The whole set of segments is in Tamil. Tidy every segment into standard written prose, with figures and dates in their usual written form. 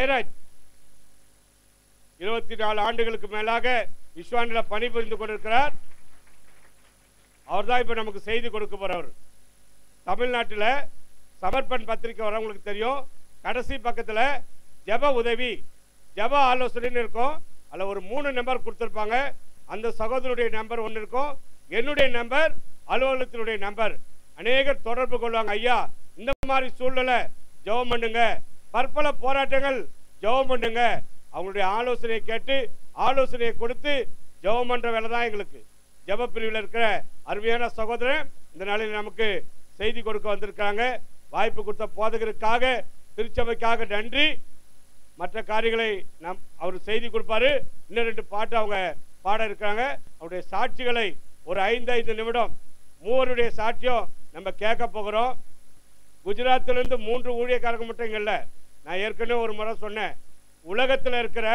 ஜெயராஜ் 24 ஆண்டுகளுக்கு மேலாக விஸ்வானில பணிபுரிந்து கொண்டிருக்கிறார். அவர்தான் இப்ப நமக்கு செய்தி கொடுக்க போறவர். தமிழ்நாட்டில் சமர்ப்பண் பத்திரிக்கை வரவங்களுக்கு தெரியும். கடைசி பக்கத்தில் ஜெப உதவி ஜெப ஆலோசனைன்னு இருக்கும். அதில் ஒரு 3 நம்பர் கொடுத்துருப்பாங்க. அந்த சகோதரருடைய நம்பர் ஒன்று இருக்கும், என்னுடைய நம்பர், அலுவலகத்தினுடைய நம்பர். அநேகர் தொடர்பு கொள்வாங்க. ஐயா இந்த மாதிரி சூழ்நிலை ஜெபம் பண்ணுங்க, பற்பல போராட்டங்கள் ஜெபம் பண்ணுங்க. அவங்களுடைய ஆலோசனையை கேட்டு ஆலோசனையை கொடுத்து ஜெபம் பண்ற வேலை தான் எங்களுக்கு. ஜெப பிரிவில் இருக்கிற அருமையான சகோதரன் இந்த நாளில் நமக்கு செய்தி கொடுக்க வந்திருக்காங்க. வாய்ப்பு கொடுத்த போதகருக்காக திருச்சபைக்காக நன்றி. மற்ற காரியங்களை அவர் செய்தி கொடுப்பாரு. இன்னும் 2 பாட்டு அவங்க பாட இருக்காங்க. அவருடைய சாட்சிகளை ஒரு 5 நிமிடம் மூவருடைய சாட்சியம் நம்ம கேட்க போகிறோம். குஜராத்திலிருந்து 3 ஊழியக்காரங்க மட்டும் இங்க இல்லை. நான் ஏற்கனவே ஒரு முறை சொன்னேன், உலகத்தில் இருக்கிற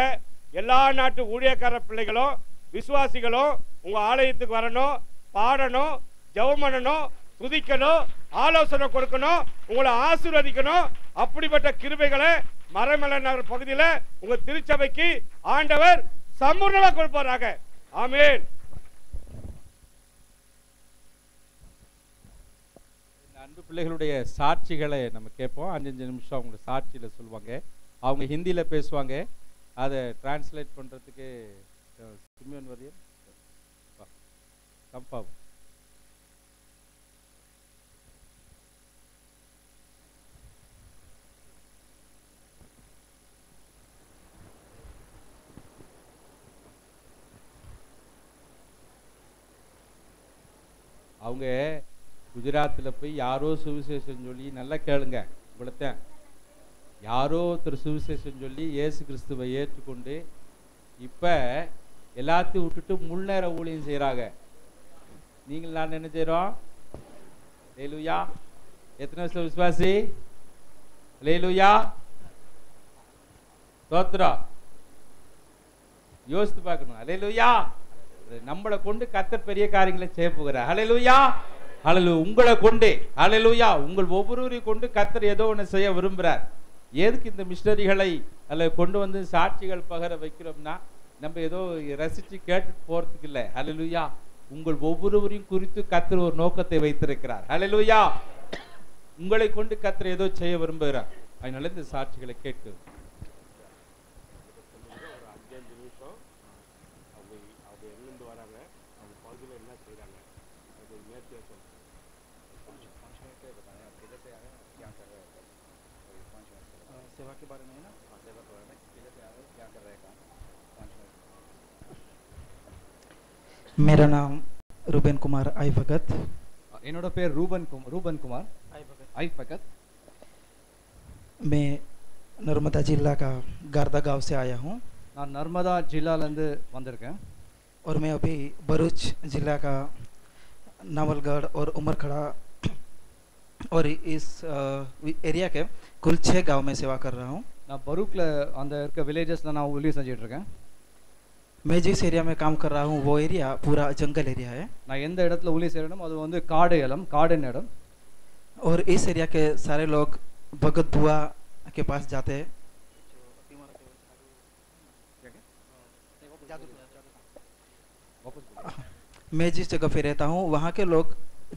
எல்லா நாட்டு ஊழியக்கார பிள்ளைகளும் விசுவாசிகளும் உங்க ஆலயத்துக்கு வரணும், பாடணும், ஜெபம் பண்ணணும், துதிக்கணும், ஆலோசனை கொடுக்கணும், உங்களை ஆசீர்வதிக்கணும். அப்படிப்பட்ட கிருபைகளை மறைமலை நகர் பகுதியில் உங்க திருச்சபைக்கு ஆண்டவர் சம்பூர்ணமா கொடுப்பாராக. ஆமென். அன்பு பிள்ளைகளுடைய சாட்சிகளை நம்ம கேட்போம். 5 நிமிஷம் அவங்க சாட்சியில சொல்லுவாங்க. அவங்க ஹிந்தியில் பேசுவாங்க. அதை டிரான்ஸ்லேட் பண்ணுறதுக்கு சிமியோன் வரையும் கம்பாவும். அவங்க குஜராத்தில் போய் யாரோ சுவிசேஷம் சொல்லி, நல்லா கேளுங்க, இவ்வளோத்தான், யாரோ ஒருத்தர் சுவிசேஷம் சொல்லி இயேசு கிறிஸ்துவை ஏற்றுக்கொண்டு இப்போ எல்லாத்தையும் விட்டுட்டு முன்னேற ஊழியம் செய்கிறாங்க. நீங்கள் நான் என்ன செய்கிறோம்? லேலுயா. எத்தனை வருஷம் விசுவாசி? லேலுயா. தோத்ரா. யோசித்து பார்க்கணும். லேலுயா. நம்மளை கொண்டு கர்த்தர் பெரிய காரியங்களை செய்ய போகிறார். ஹல்லேலூயா. ஹல்லேலூயா. உங்களை கொண்டு, ஹல்லேலூயா, உங்கள் ஒவ்வொருவரையும் கொண்டு கர்த்தர் ஏதோ ஒன்று செய்ய விரும்புகிறார். எதுக்கு இந்த மிஷனரிகளை அதில் கொண்டு வந்து சாட்சிகள் பகர வைக்கிறோம்னா, நம்ம ஏதோ ரசித்து கேட்டுட்டு போகிறதுக்கு இல்லை. ஹல்லேலூயா. உங்கள் ஒவ்வொருவரையும் குறித்து கர்த்தர் ஒரு நோக்கத்தை வைத்திருக்கிறார். ஹல்லேலூயா. உங்களை கொண்டு கர்த்தர் ஏதோ செய்ய விரும்புகிறார். அதனால இந்த சாட்சிகளை கேட்குது. सेवा के बारे में है ना, सेवा के बारे में किधर से आ रहे, क्या कर रहे काम, 5 मिनट। मेरा नाम रूबन कुमार आई भगत. என்னோட பேர் ரூபன் குமார் ஐ भगत. मैं नर्मदा जिला का गारदा गांव से आया हूँ. நான் நர்மதா ஜில்லாலேருந்து வந்திருக்கேன். और मैं अभी भरूच जिला का नावलगढ़ और उमरखड़ा और इस एरिया के कुल 6 गांव में सेवा कर रहा हूँ. நான் பரூக்கில் அந்த இருக்க வில்லேஜஸில் நான் ஊழியம் செஞ்சுட்டு இருக்கேன். मैं जिस एरिया में काम कर रहा हूँ वो एरिया पूरा जंगल एरिया है. நான் எந்த இடத்துல ஊழியம் செய்யணும் அது வந்து காடுன்னு இடம். और इस एरिया के सारे लोग भगत बुआ के पास जाते हैं. मैं जिस जगह पे रहता हूँ वहाँ के लोग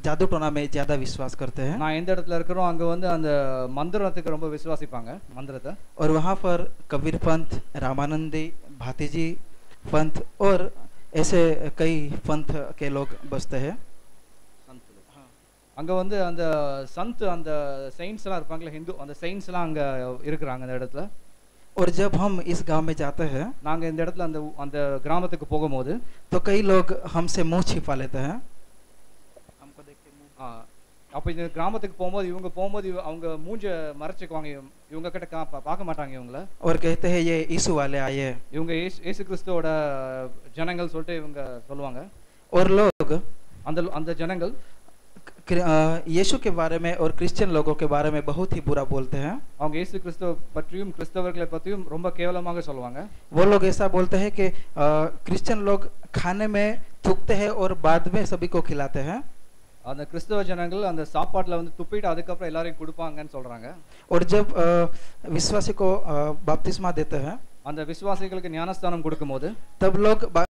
जादू टोना में ज़्यादा विश्वास करते हैं. நான் எந்த இடத்துல இருக்கிறோம் அங்கே வந்து அந்த மந்திரத்துக்கு ரொம்ப விசுவாசிப்பாங்க, மந்திரத்தை. और वहाँ पर कबीर पंथ, रामानंदी, भातीजी पंथ और ऐसे कई पंथ के लोग बसते हैं. அங்கே வந்து அந்த சந்த் அந்த செயின்ஸ்லாம் இருப்பாங்களே, ஹிந்து அந்த செயின்ஸ்லாம் அங்கே இருக்கிறாங்க அந்த இடத்துல. और जब हम इस गांव में जाते हैं, நாங்கள் இந்த இடத்துல அந்த கிராமத்துக்கு போகும்போது तो कई लोग हमसे मुंह छिपा लेते हैं. हमको देख के मुंह. அப்போ இந்த கிராமத்துக்கு போகும்போது அவங்க மூஞ்ச மறைச்சிக்குவாங்க. இவங்க கிட்ட பார்க்க மாட்டாங்க இவங்கள. और कहते हैं ये यीशु वाले आए. இவங்க இயேசு கிறிஸ்துவோட ஜனங்கள் சொல்லிட்டு இவங்க சொல்லுவாங்க. और लोग அந்த ஜனங்கள் यीशु के बारे में और क्रिश्चियन लोगों के बारे में बहुत ही बुरा बोलते हैं. அவங்க இயேசு கிறிஸ்துவ பற்றியும் கிறிஸ்தவர்களை பற்றியும் ரொம்ப கேவலமாக சொல்லுவாங்க. वो लोग ऐसा बोलते हैं कि क्रिश्चियन लोग खाने में थूकते हैं और बाद में सभी को खिलाते हैं. அந்த கிறிஸ்தவ ஜனங்கள் அந்த சாப்பாட்டுல வந்து துப்பிட்டு அதுக்கப்புறம் எல்லாரையும் கொடுப்பாங்கன்னு சொல்றாங்க. और जब विश्वासी को बपतिस्मा देते हैं அந்த விசுவாசிகளுக்கு ஞானஸ்தானம் கொடுக்கும்போது तब लोग